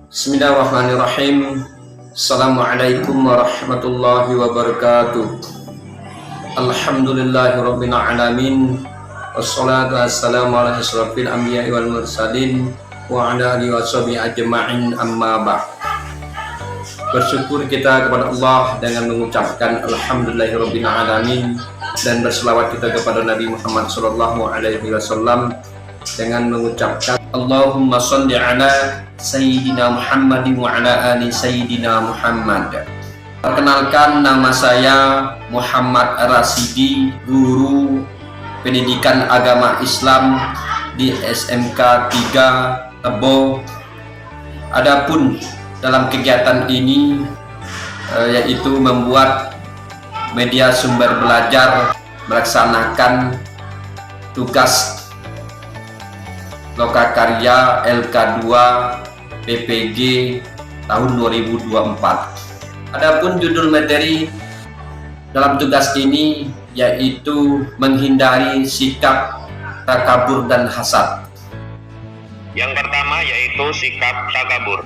Bismillahirrahmanirrahim. Assalamualaikum warahmatullahi wabarakatuh. Alhamdulillahirabbil alamin. Wassalatu wassalamu ala asyrofil anbiya'i wal mursalin wa ala alihi washabihi ajma'in, amma ba'd. Bersyukur kita kepada Allah dengan mengucapkan alhamdulillahirabbil alamin, dan berselawat kita kepada Nabi Muhammad sallallahu alaihi wasallam dengan mengucapkan Allahumma sholli ala Sayyidina Muhammadin wa ala ali Sayyidina Muhammad. Perkenalkan, nama saya Muhammad Rasidi, guru pendidikan agama Islam di SMK 3 Tebo. Adapun dalam kegiatan ini yaitu membuat media sumber belajar, melaksanakan tugas Lokakarya LK2 PPG tahun 2024. Adapun judul materi dalam tugas ini yaitu menghindari sikap takabur dan hasad. Yang pertama yaitu sikap takabur.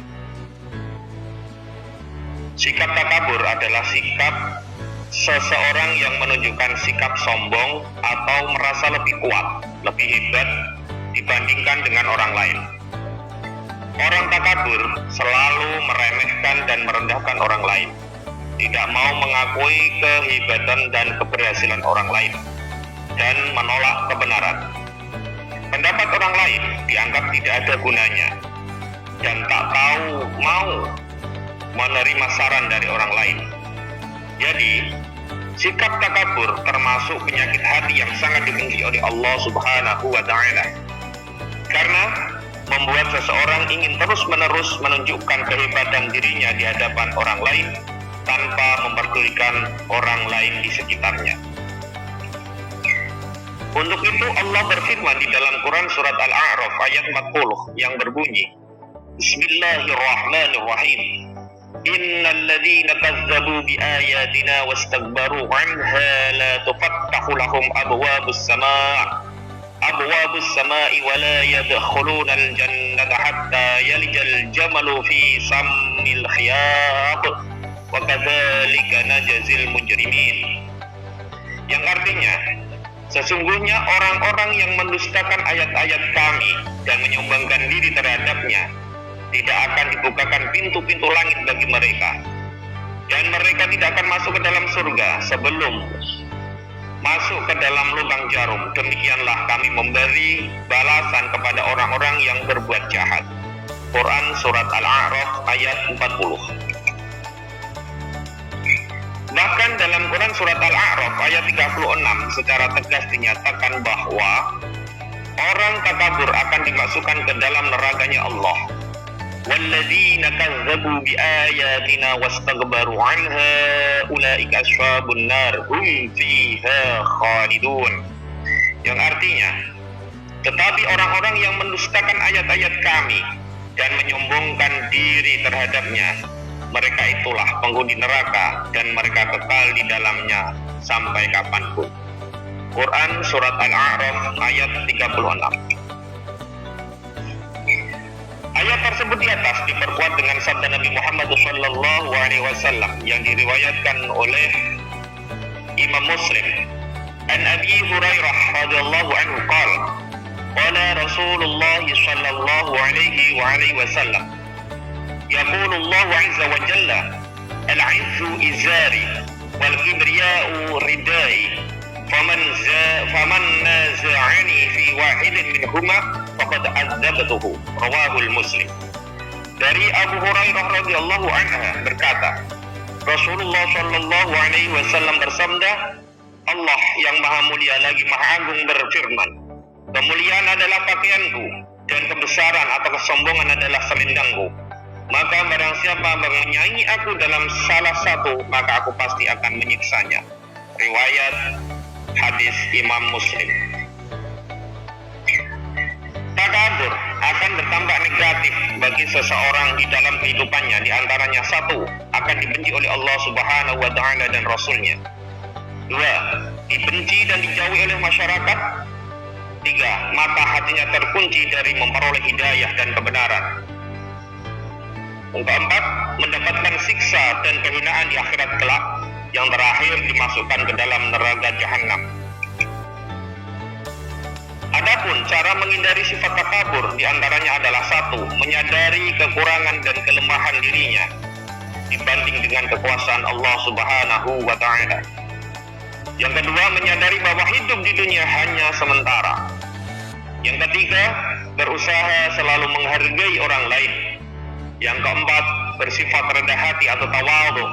Sikap takabur adalah sikap seseorang yang menunjukkan sikap sombong atau merasa lebih kuat, lebih hebat dibandingkan dengan orang lain. Orang takabur selalu meremehkan dan merendahkan orang lain, tidak mau mengakui kehebatan dan keberhasilan orang lain, dan menolak kebenaran. Pendapat orang lain dianggap tidak ada gunanya, dan tak tahu mau menerima saran dari orang lain. Jadi, sikap takabur termasuk penyakit hati yang sangat dibenci oleh Allah Subhanahu wa Ta'ala, karena membuat seseorang ingin terus-menerus menunjukkan kehebatan dirinya di hadapan orang lain tanpa memperdulikan orang lain di sekitarnya. Untuk itu Allah berfirman di dalam Quran surat Al-A'raf ayat 40 yang berbunyi, Bismillahirrahmanirrahim. Innal ladzina kazzabu bi ayatina wastakbaru 'anha la tufattahu lahum abwabus sama'i wa la yadkhuluna al-jannata hatta yalijal jamalu fi sammil khiyat wa kadzalika najzil mujrimin. Yang artinya, sesungguhnya orang-orang yang mendustakan ayat-ayat kami dan menyombongkan diri terhadapnya, tidak akan dibukakan pintu-pintu langit bagi mereka, dan mereka tidak akan masuk ke dalam surga sebelum masuk ke dalam lubang jarum. Demikianlah kami memberi balasan kepada orang-orang yang berbuat jahat. Quran surat Al-A'raf ayat 40. Bahkan dalam Quran surat Al-A'raf ayat 36 secara tegas dinyatakan bahwa orang takabur akan dimasukkan ke dalam nerakanya Allah. وَالَّذِينَ كَذَّبُوا بِآيَاتِنَا وَاسْتَكْبَرُوا عَنْهَا أُولَئِكَ أَصْحَابُ النَّارِ هُمْ فِيهَا خَالِدُونَ. Yang artinya, tetapi orang-orang yang mendustakan ayat-ayat kami dan menyombongkan diri terhadapnya, mereka itulah penghuni neraka dan mereka kekal di dalamnya sampai kapanpun. Quran surat Al-A'raf ayat 36. Ayat tersebut di atas diperkuat dengan sabda Nabi Muhammad sallallahu alaihi wasallam yang diriwayatkan oleh Imam Muslim. An Abi Hurairah radhiyallahu anhu qala, qala Rasulullah sallallahu alaihi wasallam, yaqulu Allah azza wa jalla, al-'izzu izari wal kibriya'u ridai, faman naza'ani fi wahidin minhuma faqad adzabtuhu, rawahul Muslim. Dari Abu Hurairah radhiyallahu anha berkata, Rasulullah sallallahu alaihi wasallam bersabda, Allah yang maha mulia lagi maha agung berfirman, kemuliaan adalah pakaianku dan kebesaran atau kesombongan adalah selendangku. Maka barang siapa menyaingi aku dalam salah satu, maka aku pasti akan menyiksanya. Riwayat hadis Imam Muslim. Takabur akan bertambah negatif bagi seseorang di dalam kehidupannya. Di antaranya, satu, akan dibenci oleh Allah Subhanahu wa Ta'ala dan Rasulnya. Dua, dibenci dan dijauhi oleh masyarakat. Tiga, mata hatinya terkunci dari memperoleh hidayah dan kebenaran. Yang keempat, mendapatkan siksa dan kehinaan di akhirat kelak. Yang terakhir, dimasukkan ke dalam neraka jahanam. Adapun cara menghindari sifat takabur diantaranya adalah satu, menyadari kekurangan dan kelemahan dirinya dibanding dengan kekuasaan Allah Subhanahu wa Ta'ala. Yang kedua, menyadari bahwa hidup di dunia hanya sementara. Yang ketiga, berusaha selalu menghargai orang lain. Yang keempat, bersifat rendah hati atau tawadhu.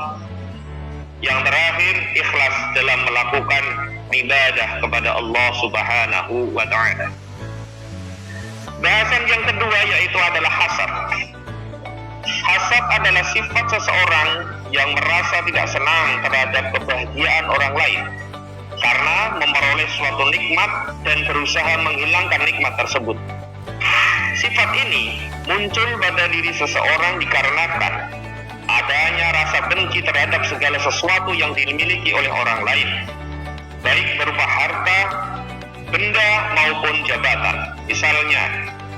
Yang terakhir, ikhlas dalam melakukan ibadah kepada Allah Subhanahu wa Ta'ala. Bahasan yang kedua yaitu adalah hasad. Hasad adalah sifat seseorang yang merasa tidak senang terhadap kebahagiaan orang lain karena memperoleh suatu nikmat dan berusaha menghilangkan nikmat tersebut. Sifat ini muncul pada diri seseorang dikarenakan adanya rasa benci terhadap segala sesuatu yang dimiliki oleh orang lain, baik berupa harta, benda maupun jabatan. Misalnya,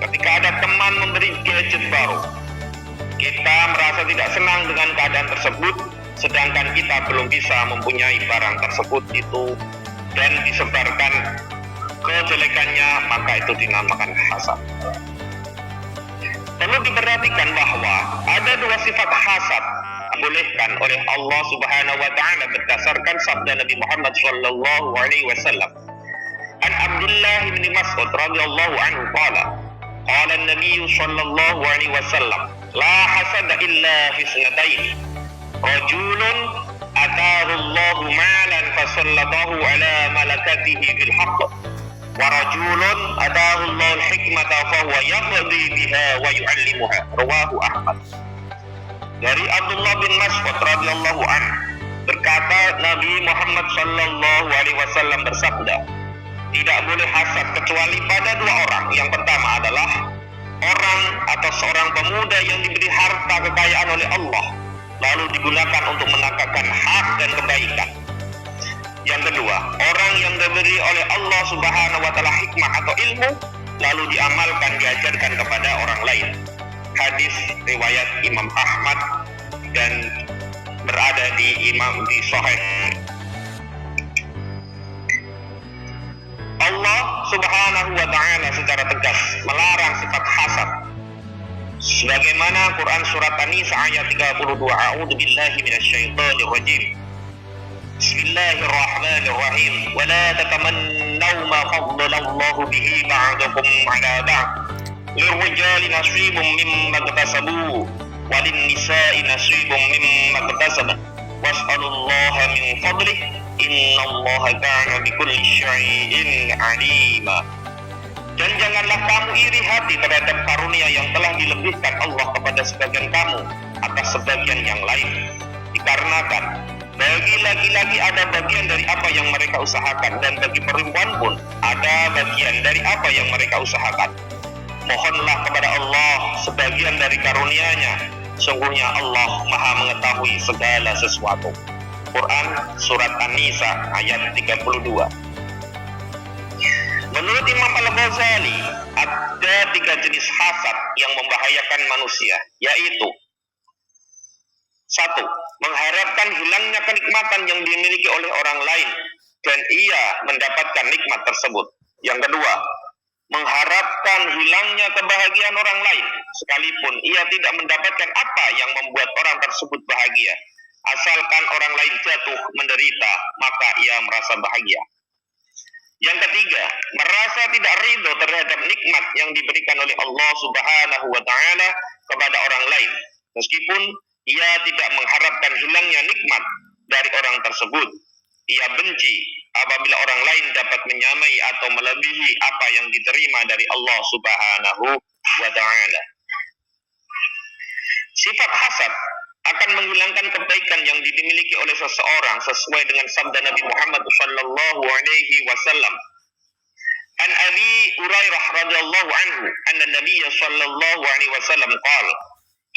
ketika ada teman memberi gadget baru, kita merasa tidak senang dengan keadaan tersebut, sedangkan kita belum bisa mempunyai barang tersebut itu, dan disebarkan kejelekannya, maka itu dinamakan hasad. Perlu diperhatikan bahwa ada dua sifat hasad dibolehkan oleh Allah Subhanahu wa Ta'ala berdasarkan sabda Nabi Muhammad sallallahu alaihi wasallam. An Abdullah bin Mas'ud radhiyallahu anhu qala an-nabiy sallallahu alaihi wasallam la hasada illa fi isnatain rajulun ataahu Allahu malan fasallatahu ala malakatihi bil haqq wa rajulun ataahu Allahu al-hikmata fahuwa yaqdi biha wa yu'allimuha. Rawahu Ahmad. Dari Abdullah bin Mas'ud radhiyallahu anhu berkata, Nabi Muhammad sallallahu alaihi wasallam bersabda, tidak boleh hasad kecuali pada dua orang. Yang pertama adalah orang atau seorang pemuda yang diberi harta kekayaan oleh Allah lalu digunakan untuk menegakkan hak dan kebaikan. Yang kedua, orang yang diberi oleh Allah Subhanahu wa Ta'ala hikmah atau ilmu lalu diamalkan, diajarkan kepada orang lain. Hadis riwayat Imam Ahmad dan berada di Sahih. Allah Subhanahu wa Ta'ala secara tegas melarang sifat hasad. Sebagaimana Quran surat An-Nisa ayat 32, A'udzu billahi minasyaitonir rajim. Bismillahirrahmanirrahim. Wa la tatamannaw ma faddalallahu bihi ba'dakum 'ala ba'd. Lirrijali nasibun mimma iktasabu wa lin-nisa'i nasibun mimma iktasabna. Was'alullaha min fadlihi innallaha kana bikulli syai'in 'alima. Dan janganlah kamu iri hati terhadap karunia yang telah dilebihkan Allah kepada sebagian kamu atas sebagian yang lain. Dikarenakan bagi laki-laki ada bagian dari apa yang mereka usahakan, dan bagi perempuan pun ada bagian dari apa yang mereka usahakan. Mohonlah kepada Allah sebagian dari karunia-Nya. Sungguhnya Allah Maha mengetahui segala sesuatu. Quran surat An-Nisa ayat 32. Menurut Imam Al-Ghazali, ada 3 jenis hasad yang membahayakan manusia, yaitu 1. Mengharapkan hilangnya kenikmatan yang dimiliki oleh orang lain dan ia mendapatkan nikmat tersebut. Yang kedua, mengharapkan hilangnya kebahagiaan orang lain sekalipun ia tidak mendapatkan apa yang membuat orang tersebut bahagia. Asalkan orang lain jatuh menderita, maka ia merasa bahagia. Yang ketiga, merasa tidak ridho terhadap nikmat yang diberikan oleh Allah Subhanahu wa Ta'ala kepada orang lain, meskipun ia tidak mengharapkan hilangnya nikmat dari orang tersebut. Ia benci apabila orang lain dapat menyamai atau melebihi apa yang diterima dari Allah Subhanahu wa Ta'ala. Sifat hasad akan menghilangkan kebaikan yang dimiliki oleh seseorang sesuai dengan sabda Nabi Muhammad sallallahu alaihi wasallam. An Abi Hurairah radhiyallahu anhu anna Nabiy sallallahu alaihi wasallam qala,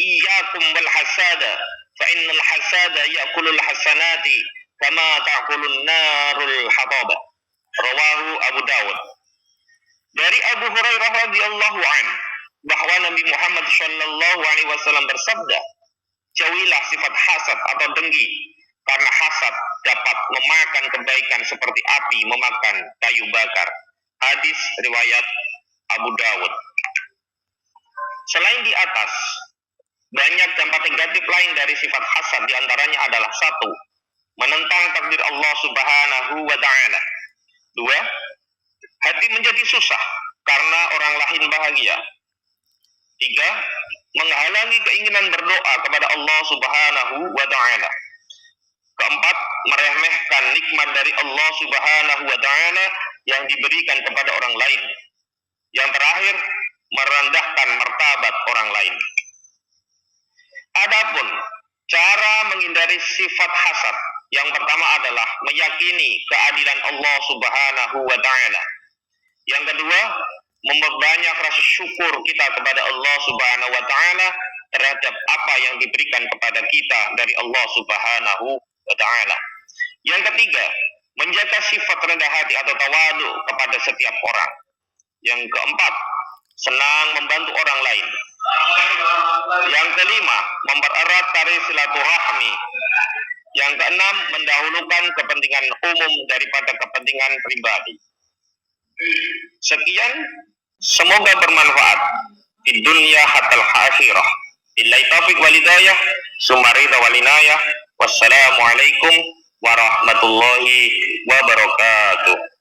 "Iyyakum wal hasada, fa innal hasada ya'kulul hasanati kama ta'kulun narul hatabah." Rawahu Abu Dawud. Dari Abu Hurairah radhiyallahu anhu bahwa Nabi Muhammad sallallahu alaihi wasallam bersabda, Jauhilah sifat hasad atau dengki, karena hasad dapat memakan kebaikan seperti api memakan kayu bakar. Hadis riwayat Abu Dawud. Selain di atas, banyak dampak negatif lain dari sifat hasad, diantaranya adalah: 1. Menentang takdir Allah Subhanahu wa Ta'ala. 2. Hati menjadi susah karena orang lain bahagia. 3. Menghalangi keinginan berdoa kepada Allah Subhanahu wa Ta'ala. 4. Meremehkan nikmat dari Allah Subhanahu wa Ta'ala yang diberikan kepada orang lain. Yang terakhir, merendahkan martabat orang lain. Adapun cara menghindari sifat hasad, yang pertama adalah meyakini keadilan Allah Subhanahu wa Ta'ala. Yang kedua, memperbanyak rasa syukur kita kepada Allah Subhanahu wa Ta'ala terhadap apa yang diberikan kepada kita dari Allah Subhanahu wa Ta'ala. Yang ketiga, menjaga sifat rendah hati atau tawadu kepada setiap orang. Yang keempat, senang membantu orang lain. Yang kelima, mempererat tali silaturahmi. Yang keenam, mendahulukan kepentingan umum daripada kepentingan pribadi. Sekian, semoga bermanfaat di dunia hatal akhirah. Billahi taufiq wal hidayah, sumarida wal inayah. Wassalamualaikum warahmatullahi wabarakatuh.